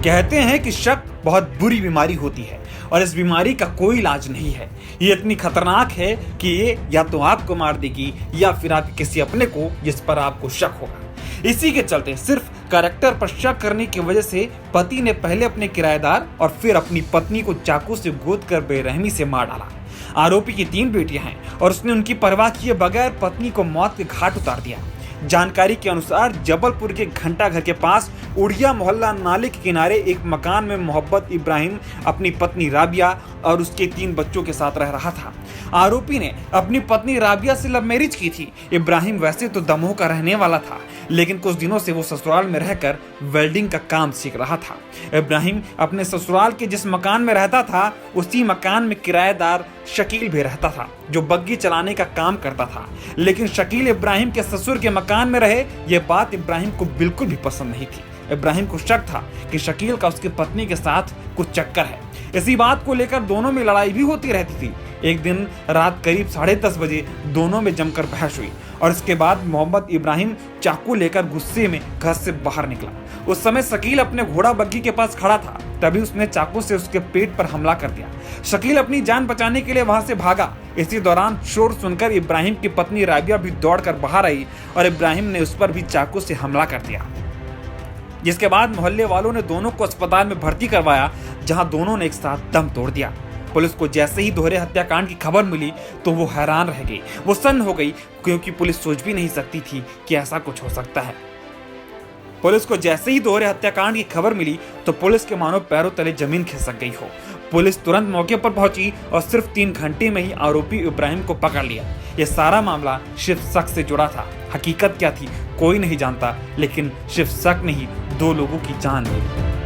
कहते हैं कि शक बहुत बुरी बीमारी होती है और इस बीमारी का कोई इलाज नहीं है। ये इतनी खतरनाक है कि ये या तो आपको मार देगी या फिर आप किसी अपने को जिस पर आपको शक होगा। इसी के चलते सिर्फ कैरेक्टर पर शक करने की वजह से पति ने पहले अपने किराएदार और फिर अपनी पत्नी को चाकू से गोद कर बेरहमी से मार डाला। आरोपी की 3 बेटियां हैं और उसने उनकी परवाह किए बगैर पत्नी को मौत के घाट उतार दिया। जानकारी के अनुसार जबलपुर के घंटा घर के पास उड़िया मोहल्ला नाले के किनारे एक मकान में मोहब्बत इब्राहिम अपनी पत्नी राबिया और उसके 3 बच्चों के साथ रह रहा था। आरोपी ने अपनी पत्नी राबिया से लव मैरिज की थी। इब्राहिम वैसे तो दमोह का रहने वाला था, लेकिन कुछ दिनों से वो ससुराल में रहकर वेल्डिंग का काम सीख रहा था। इब्राहिम अपने ससुराल के जिस मकान में रहता था उसी मकान में किराएदार शकील भी रहता था, जो बग्गी चलाने का काम करता था। लेकिन शकील इब्राहिम के ससुर के मकान में रहे, ये बात इब्राहिम को बिल्कुल भी पसंद नहीं थी। इब्राहिम को शक था कि शकील का उसकी पत्नी के साथ कुछ चक्कर है। इसी बात को लेकर दोनों में लड़ाई भी होती रहती थी। एक दिन रात करीब 10:30 बजे दोनों में जमकर बहस हुई और इसके बाद मोहम्मद इब्राहिम चाकू लेकर गुस्से में घर से बाहर निकला। उस समय शकील अपने घोड़ा बग्गी के पास खड़ा था, तभी उसने चाकू से उसके पेट पर हमला कर दिया। शकील अपनी जान बचाने के लिए वहां से भागा। इसी दौरान शोर सुनकर इब्राहिम की पत्नी राबिया भी दौड़कर बाहर आई और इब्राहिम ने उस पर भी चाकू से हमला कर दिया, जिसके बाद मोहल्ले वालों ने दोनों को अस्पताल में भर्ती करवाया, जहां दोनों ने एक साथ दम तोड़ दिया। पुलिस को जैसे ही दोहरे हत्याकांड की खबर मिली तो वो हैरान रह गई, वो सन्न हो गई, क्योंकि पुलिस सोच भी नहीं सकती थी कि ऐसा कुछ हो सकता है। पुलिस को जैसे ही दोहरे हत्याकांड की खबर मिली तो पुलिस के मानो पैरों तले जमीन खिसक गई हो। पुलिस तुरंत मौके पर पहुंची और सिर्फ 3 घंटे में ही आरोपी इब्राहिम को पकड़ लिया। यह सारा मामला सिर्फ शक से जुड़ा था। हकीकत क्या थी कोई नहीं जानता, लेकिन सिर्फ शक ने ही 2 लोगों की जान ले ली।